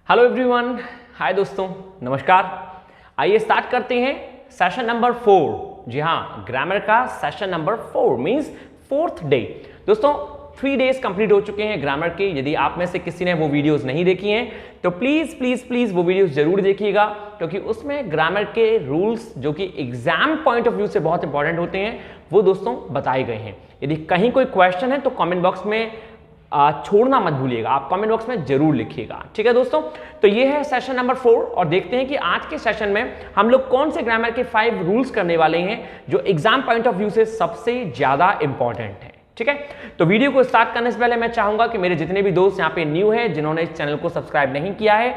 Hello everyone, हाय दोस्तों, नमस्कार। आइए स्टार्ट करते हैं सेशन नंबर 4। जी हाँ, ग्रामर का session number 4 means 4th day. दोस्तों 3 डेज कंप्लीट हो चुके हैं ग्रामर के। यदि आप में से किसी ने वो वीडियोस नहीं देखी हैं तो प्लीज प्लीज प्लीज वो वीडियोस जरूर देखिएगा, क्योंकि उसमें ग्रामर के रूल्स जो कि एग्जाम पॉइंट ऑफ व्यू से बहुत इंपॉर्टेंट होते हैं वो दोस्तों बताए गए हैं। यदि कहीं कोई क्वेश्चन है तो कमेंट बॉक्स में छोड़ना मत भूलिएगा, आप कमेंट बॉक्स में जरूर लिखिएगा। ठीक है दोस्तों, तो ये है सेशन नंबर 4 और देखते हैं कि आज के सेशन में हम लोग कौन से ग्रामर के 5 रूल्स करने वाले हैं जो एग्जाम पॉइंट ऑफ व्यू से सबसे ज्यादा इंपॉर्टेंट है। ठीक है, तो वीडियो को स्टार्ट करने से पहले मैं चाहूंगा कि मेरे जितने भी दोस्त यहाँ पे न्यू है, जिन्होंने इस चैनल को सब्सक्राइब नहीं किया है,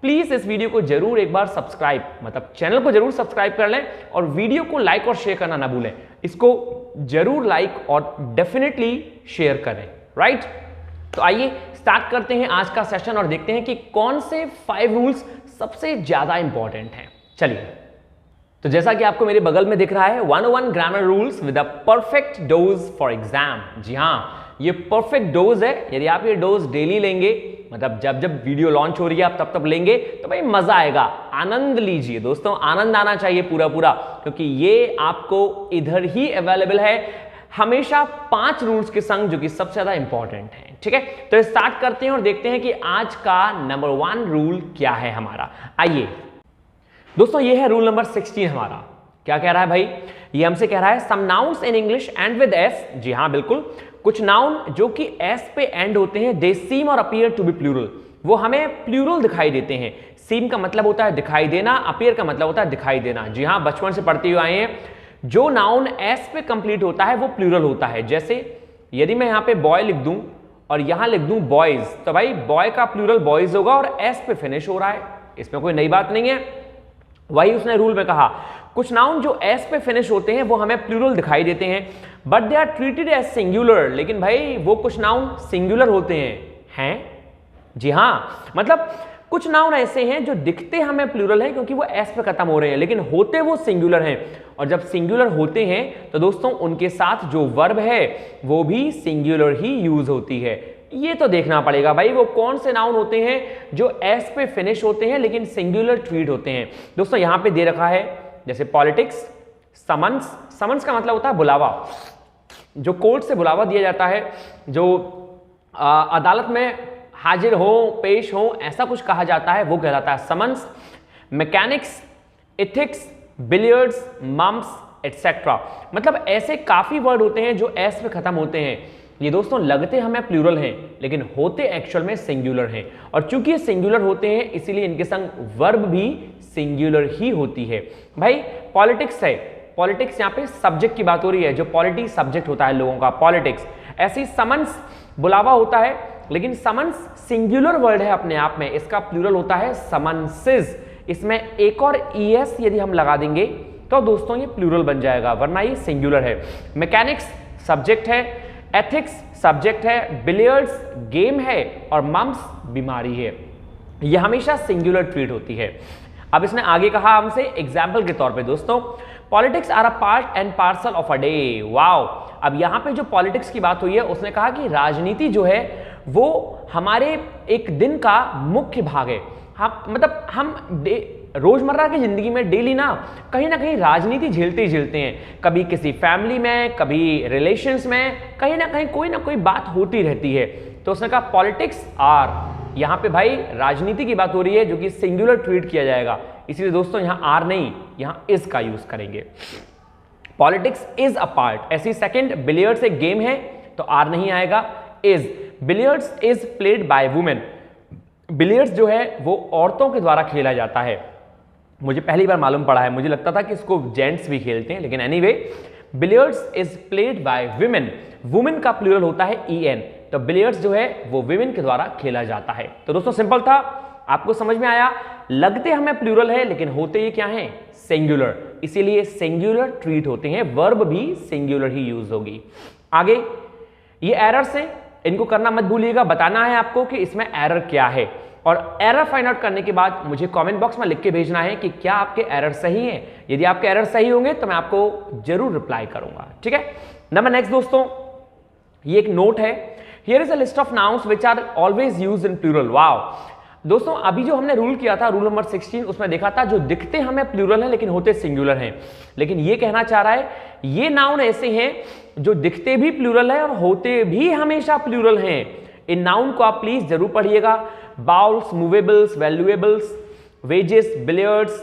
प्लीज इस वीडियो को जरूर एक बार सब्सक्राइब मतलब चैनल को जरूर सब्सक्राइब कर लें और वीडियो को लाइक और शेयर करना ना भूलें। इसको जरूर लाइक और डेफिनेटली शेयर करें, राइट। तो आइए स्टार्ट करते हैं आज का सेशन और देखते हैं कि कौन से 5 रूल्स सबसे ज्यादा इंपॉर्टेंट हैं। चलिए, तो जैसा कि आपको मेरे बगल में दिख रहा है 101 grammar rules with a perfect dose for exam. जी हाँ, ये परफेक्ट डोज है। यदि आप ये डोज डेली लेंगे, मतलब जब जब वीडियो लॉन्च हो रही है आप तब तब लेंगे तो भाई मजा आएगा, आनंद लीजिए दोस्तों, आनंद आना चाहिए पूरा पूरा, क्योंकि ये आपको इधर ही अवेलेबल है हमेशा 5 रूल्स के संग जो कि सबसे ज्यादा इंपॉर्टेंट है। ठीक है, तो स्टार्ट करते हैं और देखते हैं कि आज का नंबर 1 रूल क्या है हमारा। आइए दोस्तों, ये है रूल नंबर 16 हमारा। क्या कह रहा है भाई? ये हमसे कह रहा है some nouns in English and with S. जी हाँ बिल्कुल, कुछ नाउन जो कि एस पे एंड होते हैं, दे सीम और अपीयर टू बी प्लूरल, वो हमें प्लूरल दिखाई देते हैं। सीम का मतलब होता है दिखाई देना, अपीयर का मतलब होता है दिखाई देना। जी हाँ, बचपन से पढ़ते हुए आए हैं, जो नाउन एस पे कंप्लीट होता है वो प्लूरल होता है। जैसे यदि मैं यहां पे बॉय लिख दूं और यहां लिख दूं बॉयज, तो भाई बॉय का प्लूरल बॉयज होगा और एस पे फिनिश हो रहा है, इसमें कोई नई बात नहीं है। वही उसने रूल में कहा, कुछ नाउन जो एस पे फिनिश होते हैं वो हमें प्लूरल दिखाई देते हैं, but they are treated as singular. लेकिन भाई वो कुछ नाउन सिंगुलर होते हैं। जी हाँ, मतलब कुछ नाउन ऐसे हैं जो दिखते हमें प्लूरल है क्योंकि वो एस पे खत्म हो रहे हैं, लेकिन होते वो सिंगुलर हैं। और जब सिंगुलर होते हैं तो दोस्तों उनके साथ जो वर्ब है वो भी सिंगुलर ही यूज होती है। ये तो देखना पड़ेगा भाई वो कौन से नाउन होते हैं जो एस पे फिनिश होते हैं लेकिन सिंगुलर ट्रीट होते हैं। दोस्तों यहां पे दे रखा है जैसे पॉलिटिक्स, समन्स। समन्स का मतलब होता है बुलावा, जो कोर्ट से बुलावा दिया जाता है, जो अदालत में हाजिर हो, पेश हो, ऐसा कुछ कहा जाता है, वो कहलाता है summons. Mechanics, ethics, billiards, mumps etcetera, मतलब ऐसे काफी वर्ड होते हैं जो एस पे खत्म होते हैं। ये दोस्तों लगते हमें प्लूरल हैं लेकिन होते एक्चुअल में सिंगुलर हैं, और चूंकि ये सिंगुलर होते हैं इसीलिए इनके संग वर्ब भी सिंगुलर ही होती है। भाई पॉलिटिक्स है, पॉलिटिक्स यहाँ पे सब्जेक्ट की बात हो रही है, जो पॉलिटी सब्जेक्ट होता है लोगों का, पॉलिटिक्स। ऐसे ही समन्स बुलावा होता है, लेकिन समन्स सिंगुलर वर्ड है अपने आप में, इसका प्लूरल होता है समन्सेस। इसमें एक और ईएस यदि हम लगा देंगे तो दोस्तों ये प्लूरल बन जाएगा, वरना ये सिंगुलर है। मैकेनिक्स सब्जेक्ट है, एथिक्स सब्जेक्ट है, बिलियर्ड्स गेम है और मम्स बीमारी है। ये हमेशा सिंगुलर ट्रीट होती है। अब इसने आगे कहा हमसे एग्जाम्पल के तौर पे, दोस्तों politics are a part and parcel of a day. Wow, अब यहाँ पे जो पॉलिटिक्स की बात हुई है उसने कहा कि राजनीति जो है वो हमारे एक दिन का मुख्य भाग है। हम रोजमर्रा की जिंदगी में डेली ना कहीं राजनीति झेलते ही झेलते हैं, कभी किसी फैमिली में, कभी रिलेशंस में, कहीं ना कहीं कोई ना कोई बात होती रहती है। तो उसने कहा पॉलिटिक्स आर, यहाँ पे भाई राजनीति की बात हो रही है जो कि सिंगुलर ट्रीट किया जाएगा, इसलिए दोस्तों यहाँ आर नहीं, यहाँ इज का यूज करेंगे। Politics is a part. ऐसी सेकंड, बिलियर्ड्स एक गेम है तो आर नहीं आएगा, is. Billiards is played by women. Billiards जो है वो औरतों के द्वारा खेला जाता है। मुझे पहली बार मालूम पड़ा है, मुझे लगता था कि इसको जेंट्स भी खेलते हैं, लेकिन anyway billiards is played by women. Women का प्लूरल होता है ईएन, तो बिलियर्ड्स जो है वो वुमेन के द्वारा खेला जाता है। तो दोस्तों सिंपल था, आपको समझ में आया। लगते हमें प्लूरल है लेकिन होते ये क्या है, सिंगुलर, इसीलिए सिंगुलर ट्रीट होते हैं, वर्ब भी सिंगुलर ही यूज होगी। आगे ये एरर्स हैं, इनको करना मत भूलिएगा, बताना है आपको कि इसमें एरर क्या है, और एरर फाइंड आउट करने के बाद मुझे कमेंट बॉक्स में लिख के भेजना है कि क्या आपके एरर सही हैं। यदि आपके एरर सही होंगे तो मैं आपको जरूर रिप्लाई करूंगा। ठीक है, नंबर नेक्स्ट दोस्तों, ये एक नोट है, here is a list of nouns which are always used in plural. Wow, दोस्तों अभी जो हमने रूल किया था, रूल नंबर 16, उसमें देखा था जो दिखते हमें प्लूरल है लेकिन होते सिंगुलर हैं। लेकिन ये कहना चाह रहा है ये नाउन ऐसे हैं जो दिखते भी प्लूरल है और होते भी हमेशा प्लूरल हैं। इन नाउन को आप प्लीज जरूर पढ़िएगा। Bowls, movables, valuables, wages, billiards,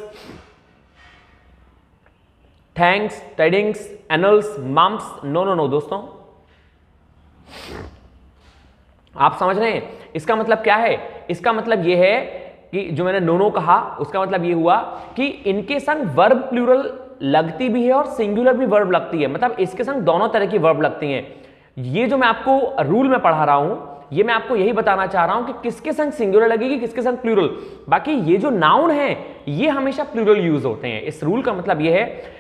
thanks, tidings, annals, mums, no दोस्तों, आप समझ रहे हैं इसका मतलब क्या है? इसका मतलब यह है कि जो मैंने नो कहा उसका मतलब यह हुआ कि इनके संग वर्ब प्लूरल लगती भी है और सिंगुलर भी वर्ब लगती है, मतलब इसके संग दोनों तरह की वर्ब लगती हैं। ये जो मैं आपको रूल में पढ़ा रहा हूं, ये मैं आपको यही बताना चाह रहा हूं कि किसके संग सिंगुलर लगेगी, किसके संग प्लूरल। बाकी ये जो नाउन है ये हमेशा प्लूरल यूज होते हैं। इस रूल का मतलब यह है,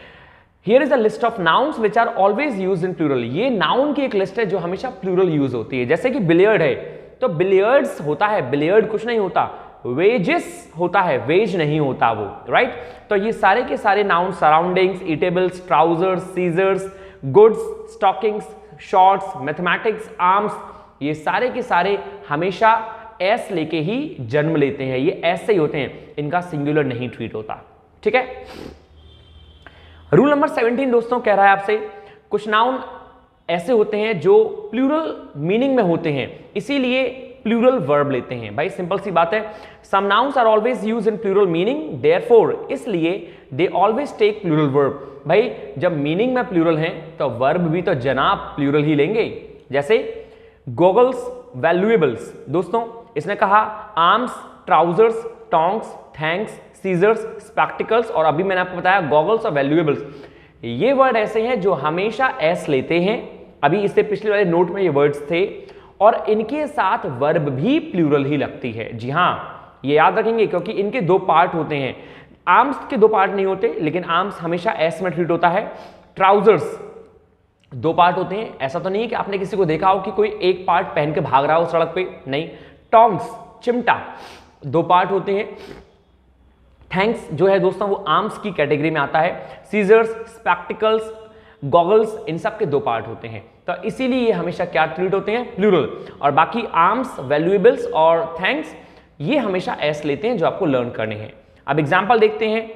Here is a list of nouns which are always used in plural. ये नाउन की एक लिस्ट है जो हमेशा प्लूरल यूज होती है। जैसे कि बिलियर्ड है तो बिलियर्ड्स होता है, बिलियर्ड कुछ नहीं होता, वेजेस होता है, वेज नहीं होता वो, राइट। तो ये सारे के सारे noun, surroundings, eatables, trousers, scissors, goods, stockings, shorts, mathematics, arms, ये सारे के सारे हमेशा एस लेके ही जन्म लेते हैं। ये ऐसे ही होते हैं, इनका सिंगुलर नहीं ट्रीट होता, ठीक है। रूल नंबर 17 दोस्तों कह रहा है आपसे कुछ नाउन ऐसे होते हैं जो प्लूरल मीनिंग में होते हैं, इसीलिए प्लूरल वर्ब लेते हैं। भाई सिंपल सी बात है, some nouns are always used in plural meaning, therefore इसलिए they always take plural verb. भाई जब मीनिंग में प्लूरल हैं तो वर्ब भी तो जनाब प्लूरल ही लेंगे। जैसे गॉगल्स, वैल्यूएबल्स, दोस्तों इसने कहा arms, trousers, tongs, thanks, scissors, spectacles, और अभी मैंने आपको बताया गॉगल्स और वैल्यूएबल्स। ये वर्ड ऐसे हैं जो हमेशा एस लेते हैं। अभी इससे पिछले वाले नोट में ये वर्ड्स थे और इनके साथ वर्ब भी प्लूरल ही लगती है। जी हाँ, ये याद रखेंगे क्योंकि इनके दो पार्ट होते हैं। आर्म्स के दो पार्ट नहीं होते, लेकिन आर्म्स हमेशा एस में ट्रीट होता है। ट्राउजर्स दो पार्ट होते हैं, ऐसा तो नहीं है कि आपने किसी को देखा हो कि कोई एक पार्ट पहन के भाग रहा हो सड़क पे, नहीं। टोंग्स, चिमटा, दो पार्ट होते हैं। थैंक्स जो है दोस्तों वो आर्म्स की कैटेगरी में आता है। सीजर्स, स्पेक्टिकल्स, गॉगल्स, इन सब के दो पार्ट होते हैं, तो इसीलिए ये हमेशा क्या ट्रीट होते हैं, प्लूरल। और बाकी आर्म्स, वैल्यूएबल्स और थैंक्स ये हमेशा एस लेते हैं, जो आपको लर्न करने हैं। अब एग्जाम्पल देखते हैं।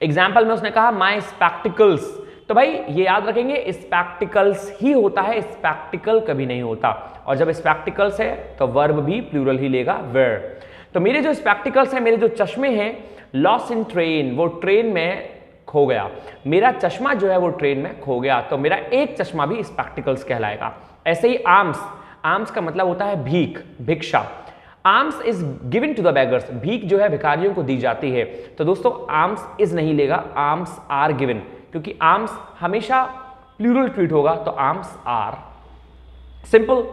एग्जाम्पल में उसने कहा माई स्पेक्टिकल्स, तो भाई ये याद रखेंगे स्पेक्टिकल्स ही होता है, स्पेक्टिकल कभी नहीं होता। और जब स्पेक्टिकल्स है तो वर्ब भी प्लूरल ही लेगा, वेयर। तो मेरे जो स्पेक्टिकल्स हैं, मेरे जो चश्मे हैं, लॉस इन ट्रेन, वो ट्रेन में खो गया। मेरा चश्मा जो है वो ट्रेन में खो गया, तो मेरा एक चश्मा भी स्पेक्टिकल्स कहलाएगा। ऐसे ही आर्म्स, आर्म्स का मतलब होता है भीख, भिक्षा। Alms is given to the beggars, भीख जो है भिखारियों को दी जाती है। तो दोस्तों आर्म्स इज नहीं लेगा, आर्म्स आर गिवन, क्योंकि आर्म्स हमेशा प्लूरल ट्रीट होगा, तो आर्म्स आर। सिंपल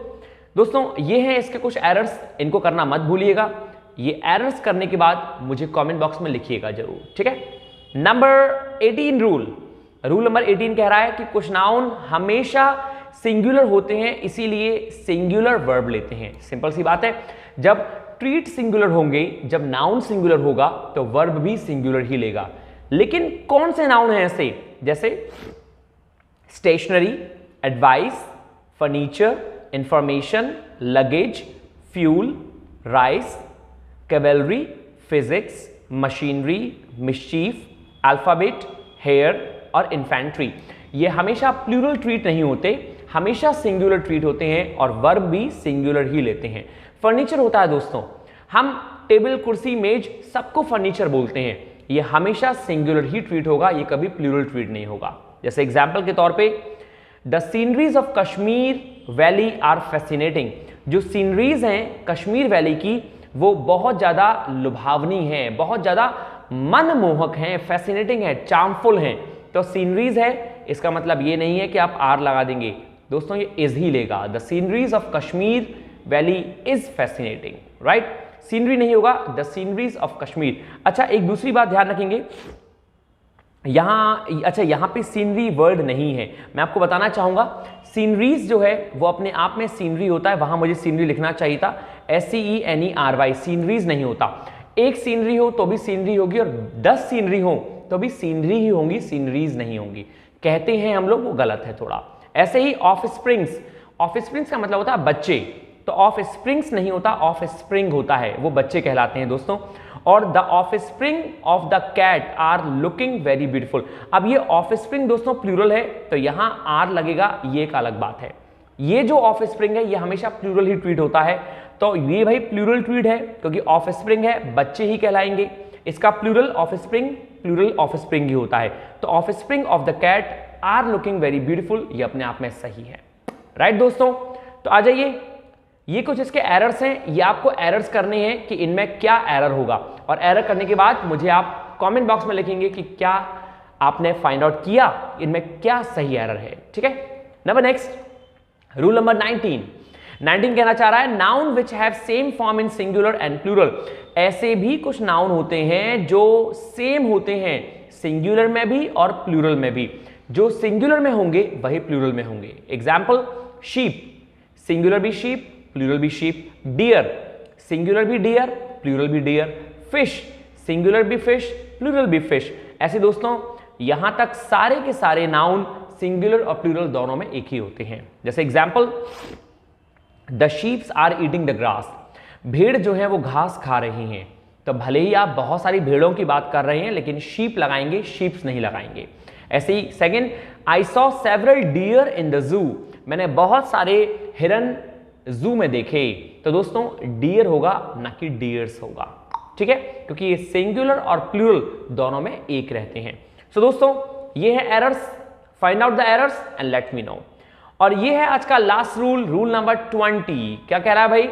दोस्तों, ये हैं इसके कुछ एरर्स, इनको करना मत भूलिएगा। ये एरर्स करने के बाद मुझे कमेंट बॉक्स में लिखिएगा जरूर, ठीक है। नंबर 18 रूल नंबर 18 कह रहा है कि कुछ नाउन हमेशा सिंगुलर होते हैं, इसीलिए सिंगुलर वर्ब लेते हैं। सिंपल सी बात है, जब ट्रीट सिंगुलर होंगे, जब नाउन सिंगुलर होगा तो वर्ब भी सिंगुलर ही लेगा। लेकिन कौन से नाउन हैं ऐसे, जैसे stationery, advice, furniture, information, luggage, fuel, rice, cavalry, physics, machinery, mischief, alphabet, hair और इन्फेंट्री। ये हमेशा प्लूरल ट्रीट नहीं होते, हमेशा सिंगुलर ट्रीट होते हैं और वर्ब भी सिंगुलर ही लेते हैं। फर्नीचर होता है दोस्तों, हम टेबल, कुर्सी, मेज सबको फर्नीचर बोलते हैं, ये हमेशा सिंगुलर ही ट्रीट होगा, ये कभी प्लूरल ट्रीट नहीं होगा। जैसे एग्जाम्पल के तौर पे the sceneries of Kashmir valley are fascinating, जो सीनरीज हैं कश्मीर वैली की वो बहुत ज्यादा लुभावनी हैं, बहुत ज्यादा मनमोहक हैं, फैसिनेटिंग है, चार्मफुल हैं। तो सीनरीज है, इसका मतलब ये नहीं है कि आप आर लगा देंगे दोस्तों, ये इज ही लेगा। The sceneries of Kashmir valley is fascinating, right. Scenery नहीं होगा, द सीनरीज ऑफ कश्मीर। अच्छा, एक दूसरी बात ध्यान रखेंगे, यहाँ पे सीनरी वर्ड नहीं है। मैं आपको बताना चाहूंगा, सीनरीज जो है वो अपने आप में सीनरी होता है, वहां मुझे सीनरी लिखना चाहिए था, SCENERY, सीनरीज नहीं होता। एक सीनरी हो तो भी सीनरी होगी और 10 सीनरी हो तो भी सीनरी ही होंगी, सीनरीज नहीं होंगी। कहते हैं हम लोग, वो गलत है थोड़ा। ऐसे ही ऑफ स्प्रिंग्स, ऑफ स्प्रिंग्स का मतलब होता है बच्चे, तो ऑफ स्प्रिंग्स नहीं होता, ऑफ स्प्रिंग होता है, वो बच्चे कहलाते हैं दोस्तों। और the offspring of the cat are looking very beautiful. अब ये ऑफ स्प्रिंग दोस्तों प्लूरल है, तो यहां आर लगेगा, ये एक अलग बात है। ये जो ऑफ स्प्रिंग है ये हमेशा प्लूरल ही ट्रीट होता है, तो ये भाई प्लूरल ट्रीट है क्योंकि ऑफ स्प्रिंग है, बच्चे ही कहलाएंगे। इसका plural offspring, plural offspring ही होता है। तो offspring of the cat are looking very beautiful, ये अपने आप में सही है। राइट दोस्तों, तो आ जाइए, ये कुछ इसके एरर्स हैं, ये आपको एरर्स करने हैं कि इनमें क्या एरर होगा, और एरर करने के बाद मुझे आप कमेंट बॉक्स में लिखेंगे कि क्या आपने फाइंड आउट किया, इनमें क्या सही एरर है। ठीक है, नंबर नेक्स्ट, रूल नंबर 19 कहना चाह रहा है noun which have same form in singular and plural. ऐसे भी कुछ नाउन होते हैं जो सेम होते हैं सिंगुलर में भी और प्लूरल में भी। जो सिंगुलर में होंगे वही प्लूरल में होंगे। एग्जाम्पल, शीप, सिंगुलर भी शीप, प्लूरल भी शीप। डियर, सिंगुलर भी डियर, प्लूरल भी डियर। फिश, सिंगुलर भी फिश, प्लूरल भी फिश। ऐसे दोस्तों यहां तक सारे के सारे नाउन सिंगुलर और प्लूरल दोनों में एक ही होते हैं। जैसे example, the sheeps are eating the grass. भेड़ जो है वो घास खा रही हैं, तो भले ही आप बहुत सारी भेड़ों की बात कर रहे हैं लेकिन शीप लगाएंगे, शीप्स नहीं लगाएंगे। ऐसे ही second, I saw several deer in the zoo. मैंने बहुत सारे हिरन जू में देखे, तो दोस्तों डियर होगा ना कि डियर्स होगा। ठीक है, क्योंकि ये सिंगुलर और प्लूरल दोनों में एक रहते हैं। सो दोस्तों ये है errors, find out the errors and let me know. और ये है आज का लास्ट रूल, रूल नंबर 20। क्या कह रहा है भाई?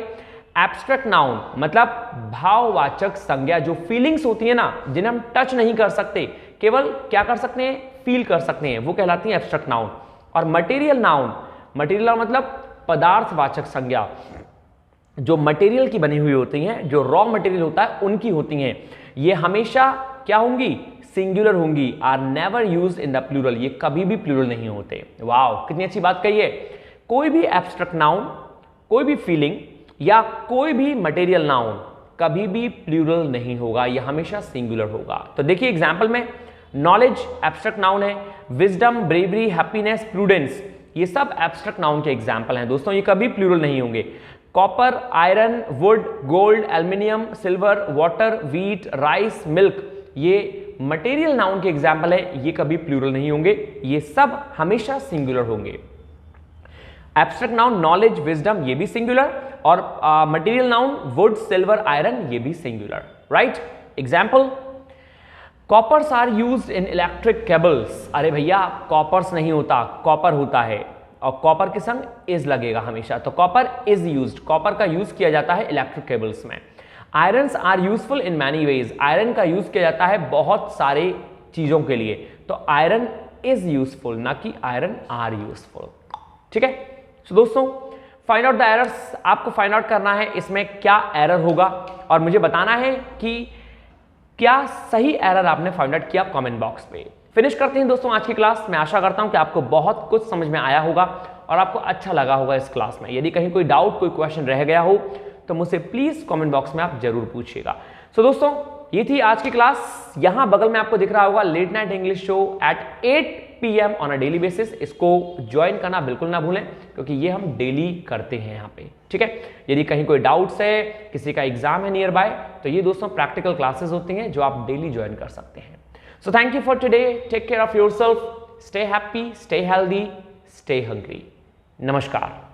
एब्स्ट्रैक्ट नाउन मतलब भाववाचक संज्ञा, जो फीलिंग्स होती है ना, जिन्हें हम टच नहीं कर सकते, केवल क्या कर सकते हैं, फील कर सकते हैं, वो कहलाती है एब्स्ट्रैक्ट नाउन। और मटेरियल नाउन, मटेरियल नाउन मतलब पदार्थवाचक संज्ञा, जो मटेरियल की बनी हुई होती हैं, जो रॉ मटेरियल होता है उनकी होती हैं, ये हमेशा क्या होंगी, सिंगुलर होंगी। Are never use in the plural, ये कभी भी प्लूरल नहीं होते। वाओ, कितनी अच्छी बात कही है। कोई भी एब्स्ट्रैक्ट नाउन, कोई भी फीलिंग या कोई भी मटेरियल नाउन कभी भी प्लूरल नहीं होगा, यह हमेशा सिंगुलर होगा। तो देखिए एग्जाम्पल में, नॉलेज एब्स्ट्रैक्ट नाउन है, विजडम, ब्रेवरी, हैप्पीनेस, प्रूडेंस, ये सब एब्स्ट्रैक्ट नाउन के एग्जाम्पल हैं दोस्तों, ये कभी प्लूरल नहीं होंगे। Copper, iron, would, gold, aluminium, silver, water, wheat, rice, milk, ये मटेरियल नाउन के एग्जाम्पल है, ये कभी प्लूरल नहीं होंगे, ये सब हमेशा सिंगुलर होंगे। एब्स्ट्रैक्ट नाउन नॉलेज, विजडम, ये भी सिंगुलर, और material noun wood, silver, iron, ये भी singular. Right, example, coppers are used in electric cables. अरे भैया कॉपर्स नहीं होता, कॉपर होता है, और कॉपर के संग इज लगेगा हमेशा, तो कॉपर इज यूज्ड, कॉपर का यूज किया जाता है इलेक्ट्रिक केबल्स में। Irons are useful in many ways, iron का यूज किया जाता है बहुत सारे चीजों के लिए, तो आयरन इज यूजफुल, ना कि आयरन आर यूजफुल। ठीक है, तो दोस्तों फाइंड आउट द एरर्स, आपको फाइंड आउट करना है इसमें क्या एरर होगा, और मुझे बताना है कि क्या सही एरर आपने फाइंड आउट किया कमेंट बॉक्स पे। फिनिश करते हैं दोस्तों आज की क्लास। मैं आशा करता हूं कि आपको बहुत कुछ समझ में आया होगा और आपको अच्छा लगा होगा इस क्लास में। यदि कहीं कोई डाउट, कोई क्वेश्चन रह गया हो तो मुझसे प्लीज कमेंट बॉक्स में आप जरूर पूछिएगा। सो दोस्तों ये थी आज की क्लास। यहां बगल में आपको दिख रहा होगा late night English show at 8 PM on a daily basis. इसको ज्वाइन करना बिल्कुल ना भूलें क्योंकि ये हम डेली करते हैं यहाँ पे। ठीक है, यदि कहीं कोई डाउट्स है, किसी का एग्जाम है नियर बाय, तो ये दोस्तों प्रैक्टिकल क्लासेस होती हैं जो आप डेली ज्वाइन कर सकते हैं। So thank you for today, take care of yourself, stay happy, stay healthy, stay hungry. नमस्कार।